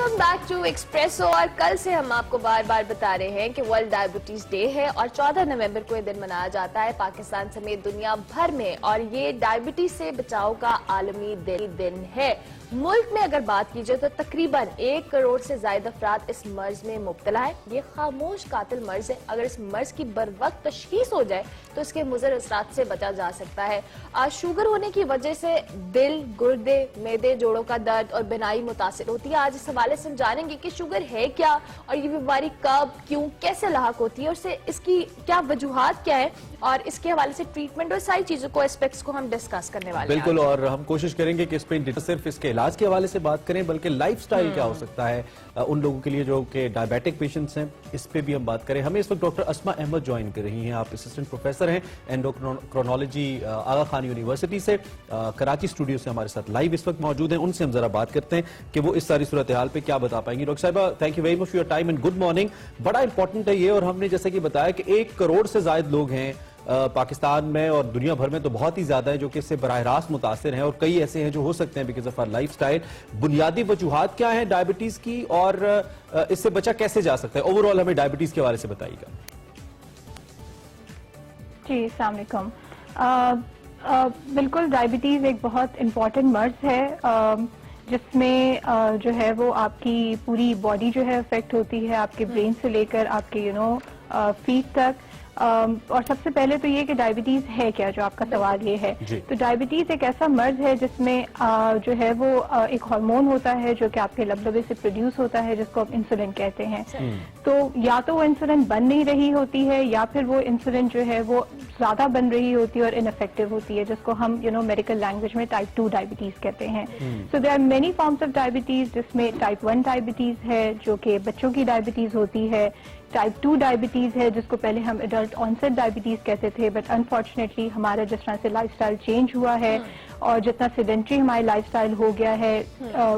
Welcome back to espresso. और कल से हम आपको बार बार बता रहे हैं कि वर्ल्ड डायबिटीज डे है और 14 नवंबर को यह दिन मनाया जाता है पाकिस्तान समेत दुनिया भर में, और ये डायबिटीज से बचाव का आलमी दिन है। मुल्क में अगर बात की जाए तो तकरीबन 1 करोड़ से ज्यादा अफराद इस मर्ज में मुब्तला है। ये खामोश कातिल मर्ज है। अगर इस मर्ज की बर वक्त तशखीस हो जाए तो इसके मुज़र असरात से बचा जा सकता है। शुगर होने की वजह से दिल, गुर्दे, मैदे, जोड़ों का दर्द और बिनाई मुतासिर होती है। आज इस हवाले से हम जानेंगे कि शुगर है क्या और ये बीमारी कब, क्यों, कैसे लाहक होती है और इसकी क्या वजूहात क्या है, और इसके हवाले से ट्रीटमेंट और सारी चीजों को, एस्पेक्ट्स को हम डिस्कस करने वाले हैं। बिल्कुल, और हम कोशिश करेंगे कि इस पे सिर्फ इसके इलाज के हवाले से बात करें, बल्कि लाइफस्टाइल क्या हो सकता है उन लोगों के लिए जो कि डायबिटिक पेशेंट्स हैं, इस पे भी हम बात करें। हमें इस वक्त डॉक्टर अस्मा अहमद ज्वाइन कर रही हैं। आप असिस्टेंट प्रोफेसर हैं एंडोक्रोनोलॉजी आगा खान यूनिवर्सिटी से, कराची स्टूडियो से हमारे साथ लाइव इस वक्त मौजूद हैं। उनसे हम जरा बात करते हैं कि वो इस सारी सूरत हाल पे क्या बता पाएंगी। डॉक्टर साहिबा, thank you very much for your time and good morning. बड़ा इंपॉर्टेंट है ये, और हमने जैसे कि बताया कि 1 करोड़ से ज्यादा लोग हैं पाकिस्तान में और दुनिया भर में तो बहुत ही ज्यादा है जो कि इससे बराह रास्त मुतासिर हैं, और कई ऐसे हैं जो हो सकते हैं बिकॉज ऑफ आवर लाइफस्टाइल। बुनियादी वजूहात क्या है डायबिटीज की, और इससे बचा कैसे जा सकता है? ओवरऑल हमें डायबिटीज के बारे से बताइएगा। जी, अस्सलाम वालेकुम। बिल्कुल, डायबिटीज एक बहुत इम्पॉर्टेंट मर्ज है जिसमें जो है वो आपकी पूरी बॉडी जो है अफेक्ट होती है, आपके ब्रेन से लेकर आपके फीट तक। और सबसे पहले तो ये कि डायबिटीज है क्या, जो आपका सवाल ये है। तो डायबिटीज एक ऐसा मर्ज है जिसमें जो है वो एक हार्मोन होता है जो कि आपके लबलबे से प्रोड्यूस होता है, जिसको आप इंसुलिन कहते हैं। तो या तो वो इंसुलिन बन नहीं रही होती है, या फिर वो इंसुलिन जो है वो ज्यादा बन रही होती है और इनफेक्टिव होती है, जिसको हम मेडिकल लैंग्वेज में टाइप 2 डायबिटीज कहते हैं। So there are many forms of diabetes, जिसमें टाइप 1 डायबिटीज है जो कि बच्चों की डायबिटीज होती है। टाइप 2 डायबिटीज है जिसको पहले हम एडल्ट ऑनसेट डायबिटीज कहते थे, बट अनफॉर्चुनेटली हमारा जिस तरह से लाइफस्टाइल चेंज हुआ है और जितना सेडेंट्री हमारी लाइफस्टाइल हो गया है,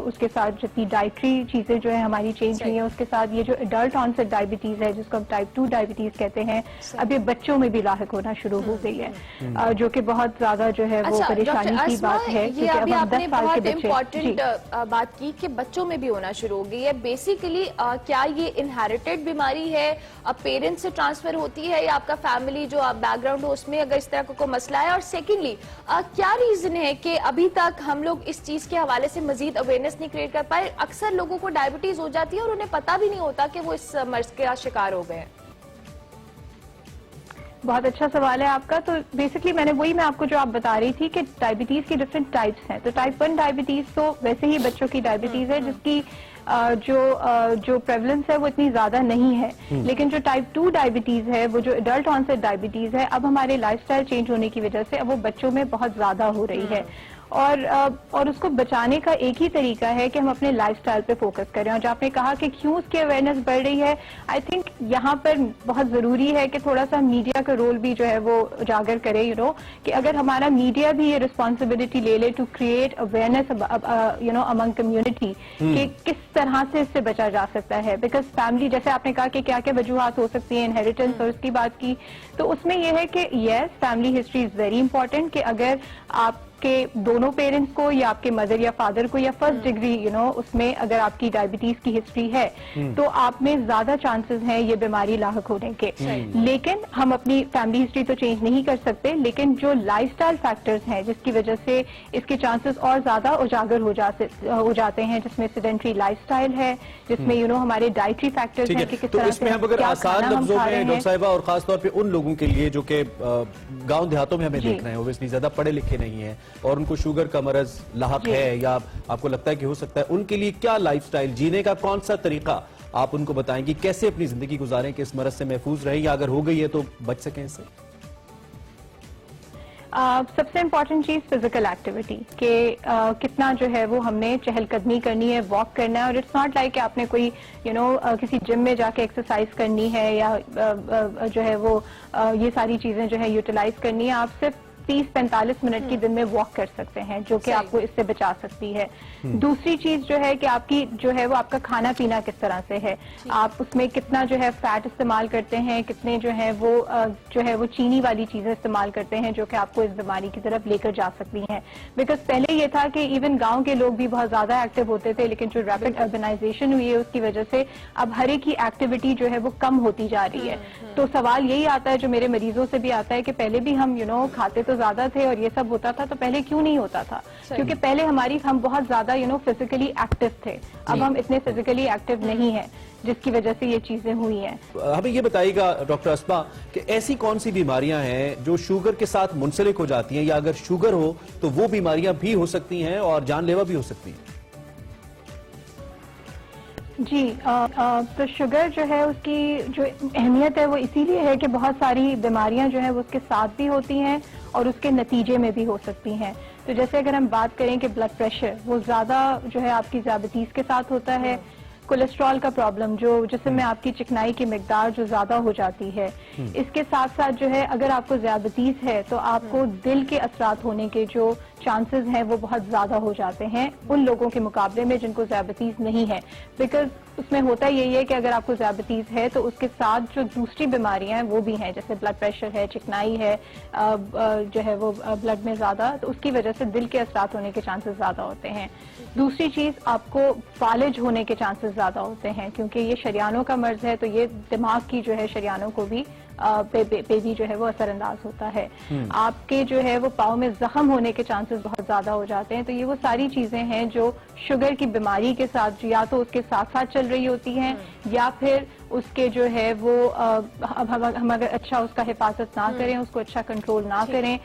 उसके साथ जितनी डाइटरी चीजें जो है हमारी चेंज हुई हैं, उसके साथ ये जो एडल्ट ऑनसेट डायबिटीज है जिसको हम टाइप 2 डायबिटीज कहते हैं, अब ये बच्चों में भी लाहक होना शुरू हो गई है, जो कि बहुत ज्यादा जो है वो परेशानी की बात है। ये अभी आपने बहुत इम्पोर्टेंट बात की कि बच्चों में भी होना शुरू हो गई है। बेसिकली क्या ये इनहेरिटेड बीमारी है, अब पेरेंट्स से ट्रांसफर होती है, या आपका फैमिली जो बैकग्राउंड हो उसमें अगर इस तरह का कोई मसला है? और सेकेंडली क्या रीजन है कि अभी तक हम लोग इस चीज के हवाले से मजीद अवेयरनेस नहीं क्रिएट कर पाए? अक्सर लोगों को डायबिटीज हो जाती है और उन्हें पता भी नहीं होता कि वो इस मर्ज का शिकार हो गए। बहुत अच्छा सवाल है आपका। तो बेसिकली मैं आपको जो आप बता रही थी कि डायबिटीज की डिफरेंट टाइप्स हैं। तो टाइप 1 डायबिटीज तो वैसे ही बच्चों की डायबिटीज है जिसकी जो प्रेवलेंस है वो इतनी ज्यादा नहीं है, लेकिन जो टाइप 2 डायबिटीज है, वो जो एडल्ट ऑनसेट डायबिटीज है, अब हमारे लाइफस्टाइल चेंज होने की वजह से अब वो बच्चों में बहुत ज्यादा हो रही है। और उसको बचाने का एक ही तरीका है कि हम अपने लाइफस्टाइल पे फोकस करें। और जो आपने कहा कि क्यों उसकी अवेयरनेस बढ़ रही है, आई थिंक यहाँ पर बहुत जरूरी है कि थोड़ा सा मीडिया का रोल भी जो है वो उजागर करे। कि अगर हमारा मीडिया भी ये रिस्पॉन्सिबिलिटी ले ले to create awareness among community कि किस तरह से इससे बचा जा सकता है। बिकॉज फैमिली, जैसे आपने कहा कि क्या क्या वजूहात हो सकती है, इनहेरिटेंस और उसकी बात की, तो उसमें यह है कि yes, family history is very important. कि अगर आप के दोनों पेरेंट्स को या आपके मदर या फादर को या फर्स्ट डिग्री उसमें अगर आपकी डायबिटीज की हिस्ट्री है तो आप में ज्यादा चांसेस हैं ये बीमारी लाहक होने के। लेकिन हम अपनी फैमिली हिस्ट्री तो चेंज नहीं कर सकते, लेकिन जो लाइफस्टाइल फैक्टर्स हैं जिसकी वजह से इसके चांसेस और ज्यादा उजागर हो जाते हैं, जिसमें सेडेंट्री लाइफस्टाइल है, जिसमें हमारे डाइटरी फैक्टर्स हैं कि किस तरह से अगर आसान लफ्जों में डॉक्टर साहिबा, और खासतौर पे उन लोगों के लिए जो कि गांव देहातों में हमें देख रहे हैं, ओब्वियसली ज्यादा पढ़े लिखे नहीं है और उनको शुगर का मरज लाहक है, या आपको लगता है कि हो सकता है, उनके लिए क्या लाइफस्टाइल, जीने का कौन सा तरीका आप उनको बताएंगी, कैसे अपनी जिंदगी गुजारें कि इस मरज से महफूज रहे, या अगर हो गई है तो बच सकें इससे? सबसे इम्पोर्टेंट चीज फिजिकल एक्टिविटी के कितना जो है वो हमने चहलकदमी करनी है, वॉक करना है। और इट्स नॉट लाइक आपने कोई किसी जिम में जाके एक्सरसाइज करनी है या जो है वो ये सारी चीजें जो है यूटिलाइज करनी है। आप सिर्फ 30-45 मिनट की दिन में वॉक कर सकते हैं, जो कि आपको इससे बचा सकती है। दूसरी चीज जो है कि आपकी जो है वो आपका खाना पीना किस तरह से है, आप उसमें कितना जो है फैट इस्तेमाल करते हैं, कितने जो है वो चीनी वाली चीजें इस्तेमाल करते हैं, जो कि आपको इस बीमारी की तरफ लेकर जा सकती हैं। बिकॉज पहले ये था कि इवन गांव के लोग भी बहुत ज्यादा एक्टिव होते थे, लेकिन जो रैपिड अर्बनाइजेशन हुई है उसकी वजह से अब हर एक की एक्टिविटी जो है वो कम होती जा रही है। तो सवाल यही आता है, जो मेरे मरीजों से भी आता है, कि पहले भी हम खाते तो ज्यादा थे और ये सब होता था, तो पहले क्यों नहीं होता था? क्योंकि पहले हम बहुत ज्यादा फिजिकली एक्टिव थे, अब हम इतने फिजिकली एक्टिव नहीं है, जिसकी वजह से ये चीजें हुई हैं। हमें ये बताइएगा डॉक्टर अस्मा कि ऐसी कौन सी बीमारियां हैं जो शुगर के साथ मुंसलिक हो जाती हैं, या अगर शुगर हो तो वो बीमारियां भी हो सकती हैं और जानलेवा भी हो सकती हैं? जी, तो शुगर जो है उसकी जो अहमियत है वो इसीलिए है कि बहुत सारी बीमारियां जो है वो उसके साथ भी होती हैं और उसके नतीजे में भी हो सकती हैं। तो जैसे अगर हम बात करें कि ब्लड प्रेशर वो ज्यादा जो है आपकी डायबिटीज के साथ होता है, कोलेस्ट्रॉल का प्रॉब्लम जो जिसमें में आपकी चिकनाई की मिकदार जो ज्यादा हो जाती है, इसके साथ साथ जो है अगर आपको डायबिटीज है तो आपको दिल के असरात होने के जो चांसेस हैं वो बहुत ज्यादा हो जाते हैं उन लोगों के मुकाबले में जिनको डायबिटीज नहीं है। बिकॉज उसमें होता यही है कि अगर आपको डायबिटीज है तो उसके साथ जो दूसरी बीमारियां हैं वो भी हैं, जैसे ब्लड प्रेशर है, चिकनाई है, जो है वो ब्लड में ज्यादा, तो उसकी वजह से दिल के असरात होने के चांसेस ज्यादा होते हैं। दूसरी चीज, आपको फालिज होने के चांसेस ज्यादा होते हैं, क्योंकि ये शरियानों का मर्ज है, तो ये दिमाग की जो है शरियानों को भी पे भी जो है वो असरअंदाज होता है। आपके जो है वो पाँव में जख्म होने के चांसेस बहुत ज्यादा हो जाते हैं। तो ये वो सारी चीजें हैं जो शुगर की बीमारी के साथ या तो उसके साथ साथ चल रही होती हैं, या फिर उसके जो है वो हम अगर अच्छा उसका हिफाजत ना करें, उसको अच्छा कंट्रोल ना करें,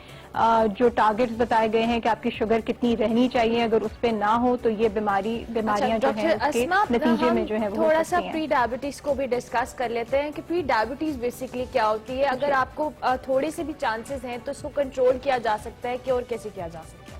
जो टारगेट्स बताए गए हैं कि आपकी शुगर कितनी रहनी चाहिए, अगर उस पे ना हो तो ये बीमारियां जो हैं उसके नतीजे में जो है वो थोड़ा सा प्री डायबिटीज को भी डिस्कस कर लेते हैं कि प्री डायबिटीज बेसिकली क्या होती है। अगर आपको थोड़े से भी चांसेस हैं तो इसको कंट्रोल किया जा सकता है कि और कैसे किया जा सकता है?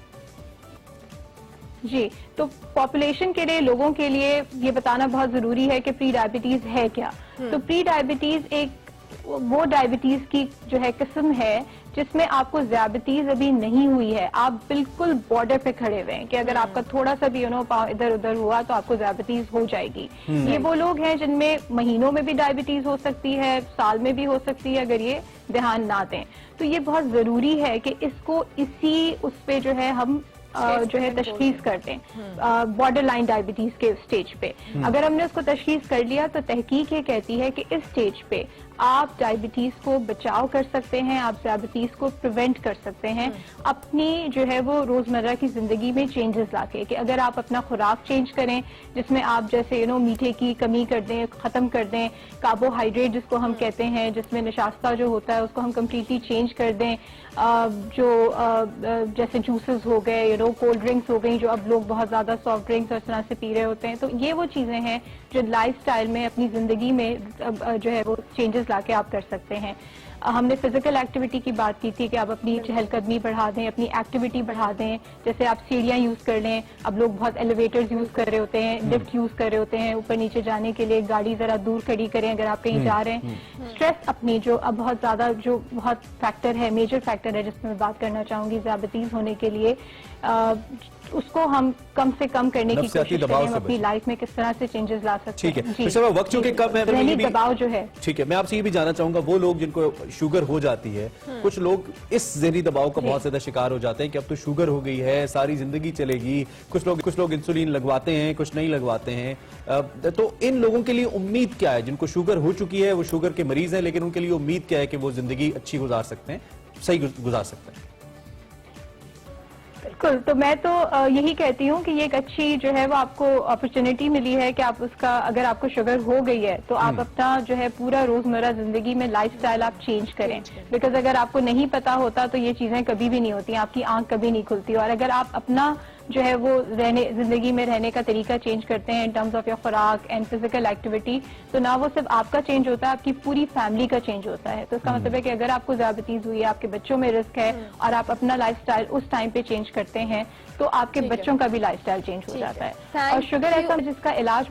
जी, तो पॉपुलेशन के लिए, लोगों के लिए ये बताना बहुत जरूरी है कि प्री डायबिटीज है क्या। तो प्री डायबिटीज एक वो डायबिटीज की जो है किस्म है जिसमें आपको डायबिटीज अभी नहीं हुई है, आप बिल्कुल बॉर्डर पे खड़े हुए हैं कि अगर आपका थोड़ा सा भी पाँव इधर उधर हुआ तो आपको डायबिटीज हो जाएगी। ये वो लोग हैं जिनमें महीनों में भी डायबिटीज हो सकती है, साल में भी हो सकती है, अगर ये ध्यान ना दें। तो ये बहुत जरूरी है कि इसको इसी उस पे जो है हम जो है तशखीस करते हैं बॉर्डर लाइन डायबिटीज के स्टेज पे। अगर हमने उसको तशखीस कर लिया तो तहकीक ये कहती है कि इस स्टेज पे आप डायबिटीज को बचाव कर सकते हैं, आप डायबिटीज को प्रिवेंट कर सकते हैं अपनी जो है वो रोजमर्रा की जिंदगी में चेंजेस लाके। कि अगर आप अपना खुराक चेंज करें, जिसमें आप जैसे मीठे की कमी कर दें, खत्म कर दें, कार्बोहाइड्रेट जिसको हम कहते हैं, जिसमें नशास्ता जो होता है उसको हम कम्प्लीटली चेंज कर दें, जो जैसे जूसेस हो गए, कोल्ड ड्रिंक्स हो गई, जो अब लोग बहुत ज्यादा सॉफ्ट ड्रिंक्स और इस तरह से पी रहे होते हैं, तो ये वो चीजें हैं जो लाइफस्टाइल में अपनी जिंदगी में जो है वो चेंजेस लाके आप कर सकते हैं। हमने फिजिकल एक्टिविटी की बात की थी कि आप अपनी चहलकदमी बढ़ा दें, अपनी एक्टिविटी बढ़ा दें, जैसे आप सीढ़ियां यूज कर लें। अब लोग बहुत एलिवेटर्स यूज कर रहे होते हैं, लिफ्ट यूज कर रहे होते हैं, ऊपर नीचे जाने के लिए गाड़ी जरा दूर खड़ी करें अगर आप कहीं जा रहे हैं। स्ट्रेस अपनी जो अब बहुत ज्यादा जो बहुत फैक्टर है, मेजर फैक्टर है जिसमें मैं बात करना चाहूंगी डायबिटीज होने के लिए, उसको हम कम से कम करने की कोशिश करें, हम अपनी लाइफ में किस तरह से चेंजेस ला सकते हैं। ठीक है, वक्त चूंकि कम है, दबाव जो है, ठीक है, मैं आपसे ये भी जानना चाहूंगा, वो लोग जिनको शुगर हो जाती है, कुछ लोग इस ज़हनी दबाव का बहुत ज्यादा शिकार हो जाते हैं कि अब तो शुगर हो गई है, सारी जिंदगी चलेगी। कुछ लोग इंसुलिन लगवाते हैं, कुछ नहीं लगवाते हैं। तो इन लोगों के लिए उम्मीद क्या है, जिनको शुगर हो चुकी है, वो शुगर के मरीज हैं, लेकिन उनके लिए उम्मीद क्या है कि वो जिंदगी अच्छी गुजार सकते हैं, सही गुजार सकते हैं? बिल्कुल, तो मैं तो यही कहती हूँ कि ये एक अच्छी जो है वो आपको अपॉर्चुनिटी मिली है कि आप उसका, अगर आपको शुगर हो गई है तो आप अपना जो है पूरा रोजमर्रा जिंदगी में लाइफस्टाइल आप चेंज करें। बिकॉज अगर आपको नहीं पता होता तो ये चीजें कभी भी नहीं होती, आपकी आंख कभी नहीं खुलती। और अगर आप अपना जो है वो जिंदगी में रहने का तरीका चेंज करते हैं इन टर्म्स ऑफ योर खुराक एंड फिजिकल एक्टिविटी, तो ना वो सिर्फ आपका चेंज होता है, आपकी पूरी फैमिली का चेंज होता है। तो इसका मतलब है कि अगर आपको डायबिटीज हुई है, आपके बच्चों में रिस्क है, और आप अपना लाइफस्टाइल उस टाइम पे चेंज करते हैं तो आपके बच्चों का भी लाइफस्टाइल चेंज हो जाता है। और शुगर ऐसा जिसका इलाज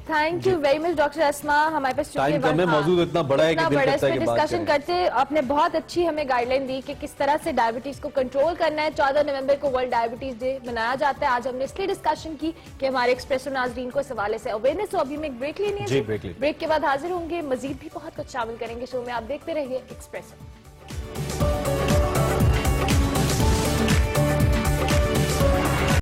thank you very much doctor Asma. हमारे पास टाइम कम है, मौजूद इतना बड़ा है कि दिल करता है कि बात डिस्कशन करें। करते। आपने बहुत अच्छी हमें गाइडलाइन दी कि किस तरह से डायबिटीज को कंट्रोल करना है। 14 नवंबर को वर्ल्ड डायबिटीज डे मनाया जाता है। आज हमने इसलिए डिस्कशन की कि हमारे एक्सप्रेसो नाजरीन को इस हवाले से अवेयरनेस हो। अभी में एक ब्रेक लेनी है, जी, ब्रेक ले। ब्रेक के बाद हाजिर होंगे, मजीद भी बहुत कुछ शामिल करेंगे शो में। आप देखते रहिए एक्सप्रेसो।